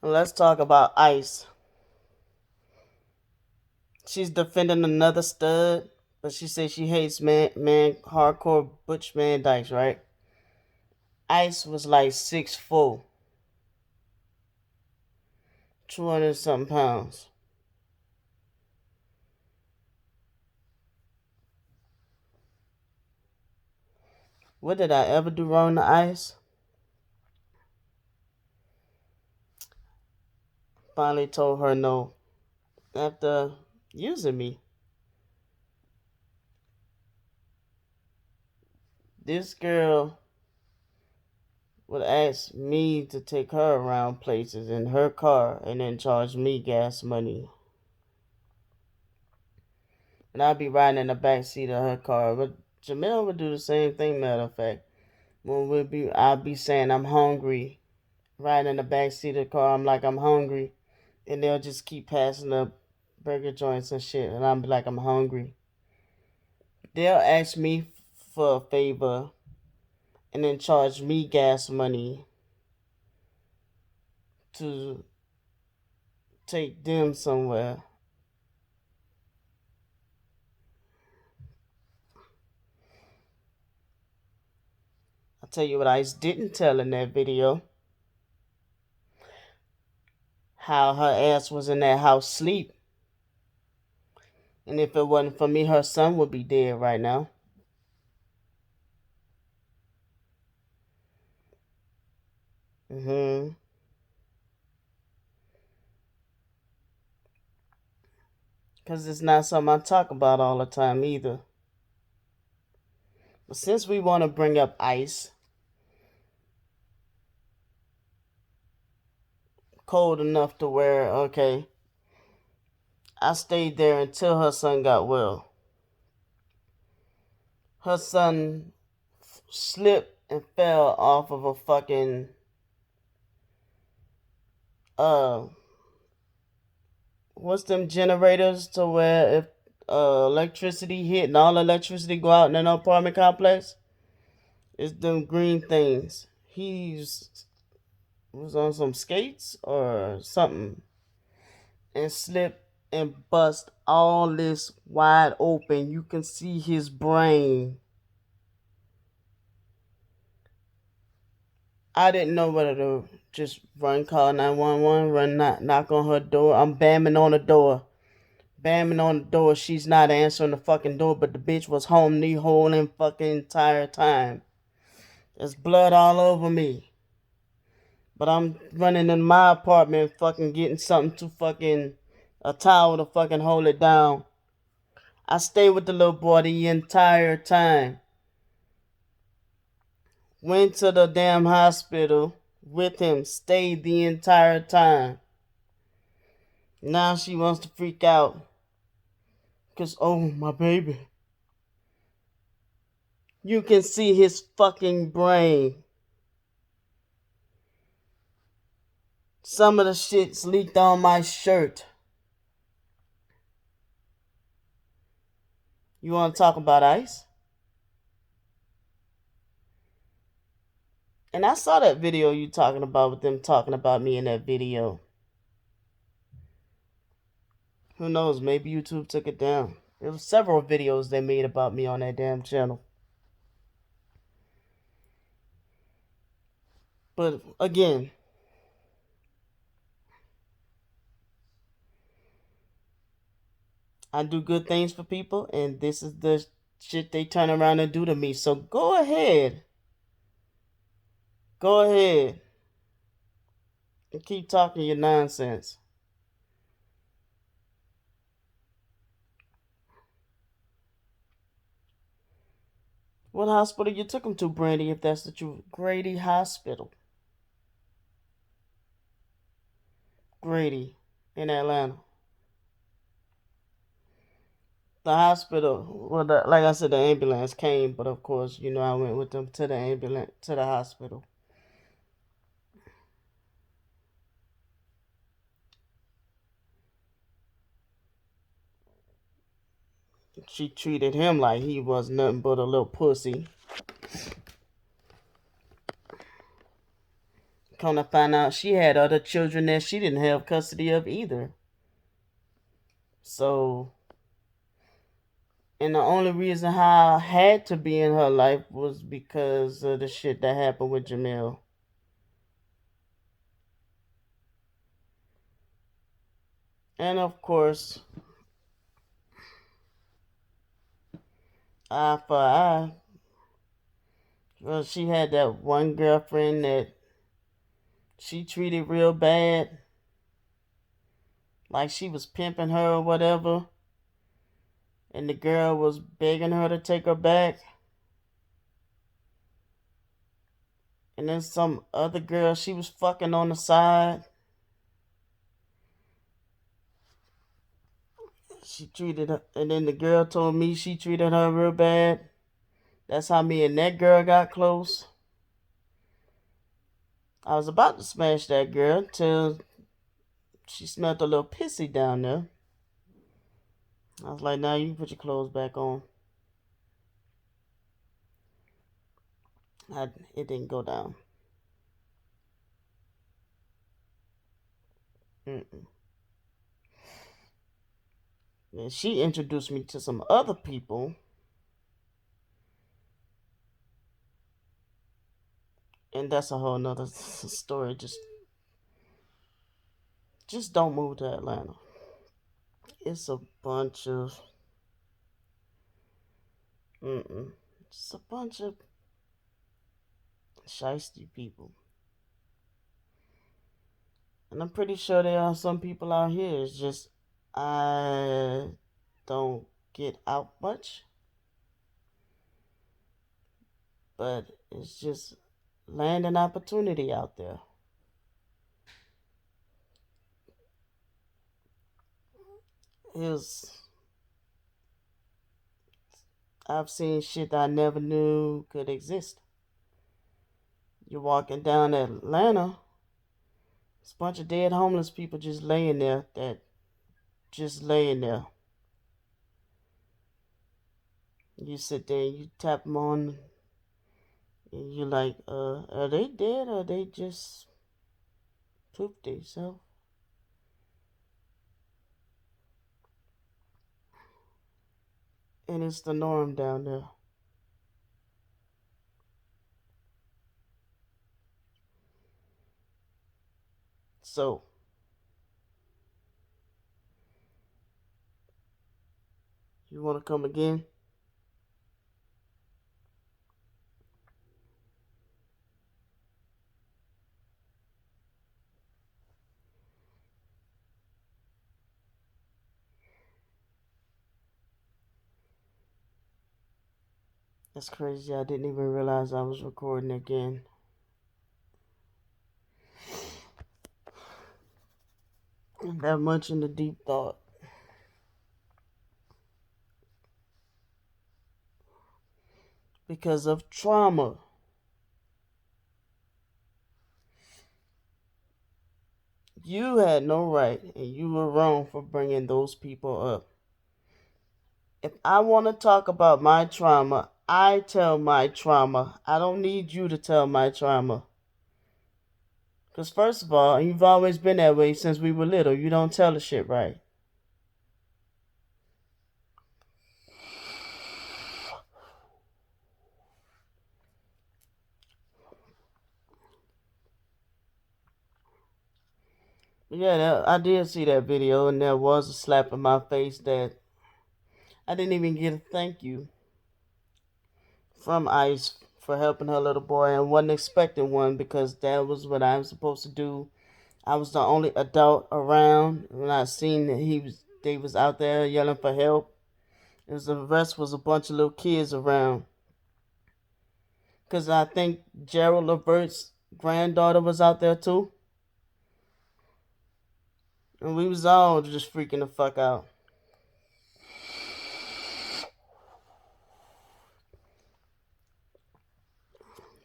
Let's talk about Ice. She's defending another stud, but she says she hates hardcore Butch Man Dykes, right? Ice was like 6'4", 200 something pounds. What did I ever do wrong to Ice? Finally told her no after using me. This girl would ask me to take her around places in her car and then charge me gas money. And I'd be riding in the back seat of her car. But Jamel would do the same thing, matter of fact. I'd be saying I'm hungry. Riding in the back seat of the car, I'm like, I'm hungry. And they'll just keep passing up burger joints and shit. And I'm like, I'm hungry. They'll ask me for a favor and then charge me gas money to take them somewhere. I'll tell you what Ice didn't tell in that video. How her ass was in that house sleep. And if it wasn't for me, her son would be dead right now. Mm-hmm. Because it's not something I talk about all the time either. But since we want to bring up Ice, cold enough to where, okay, I stayed there until her son got well. Her son slipped and fell off of a fucking, uh, what's them generators to where if electricity hit and all electricity go out in an apartment complex? It's them green things. Was on some skates or something and slipped and bust all this wide open. You can see his brain. I didn't know whether to just run, call 911, run, knock on her door. I'm bamming on the door. Bamming on the door. She's not answering the fucking door, but the bitch was home the whole fucking entire time. There's blood all over me. But I'm running in my apartment, fucking getting something to fucking, a towel to fucking hold it down. I stayed with the little boy the entire time. Went to the damn hospital with him, stayed the entire time. Now she wants to freak out. Because, oh, my baby. You can see his fucking brain. Some of the shit's leaked on my shirt. You want to talk about Ice? And I saw that video you talking about with them talking about me in that video. Who knows? Maybe YouTube took it down. There were several videos they made about me on that damn channel. But again, I do good things for people, and this is the shit they turn around and do to me. So go ahead. Go ahead. And keep talking your nonsense. What hospital you took him to, Brandy, if that's the truth? Grady Hospital. Grady in Atlanta. The hospital, well, like I said, the ambulance came, but of course, I went with them to the ambulance, to the hospital. She treated him like he was nothing but a little pussy. come to find out, she had other children that she didn't have custody of either. So, and the only reason how I had to be in her life was because of the shit that happened with Jamel. And of course, eye for eye. Well, she had that one girlfriend that she treated real bad, like she was pimping her or whatever, and the girl was begging her to take her back. And then some other girl she was fucking on the side. She treated her, and then the girl told me she treated her real bad. That's how me and that girl got close. I was about to smash that girl till she smelled a little pissy down there. I was like, "Now you can put your clothes back on." It didn't go down. Mm-mm. And she introduced me to some other people, and that's a whole nother story. Just don't move to Atlanta. It's a bunch of It's a bunch of shiesty people. And I'm pretty sure there are some people out here. It's just I don't get out much. But it's just land and opportunity out there. Is I've seen shit that I never knew could exist. You're walking down Atlanta, it's a bunch of dead homeless people just laying there that just laying there. You sit there and you tap them on and you're like, are they dead or they just pooped themselves? And it's the norm down there. So, you want to come again? That's crazy. I didn't even realize I was recording again. That much into deep thought. Because of trauma. You had no right and you were wrong for bringing those people up. If I want to talk about my trauma, I tell my trauma. I don't need you to tell my trauma. Because, first of all, you've always been that way since we were little. You don't tell the shit right. Yeah, I did see that video, and there was a slap in my face that I didn't even get a thank you from Ice for helping her little boy, and wasn't expecting one because that was what I was supposed to do. I was the only adult around when I seen that they was out there yelling for help. The rest was a bunch of little kids around. Cause I think Gerald Levert's granddaughter was out there too. And we was all just freaking the fuck out.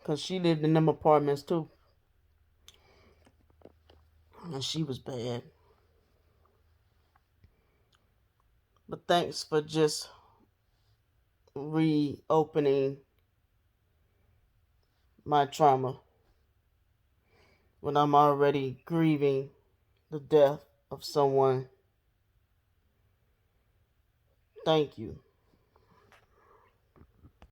Cause she lived in them apartments too. And she was bad. But thanks for just reopening my trauma when I'm already grieving the death of someone. Thank you.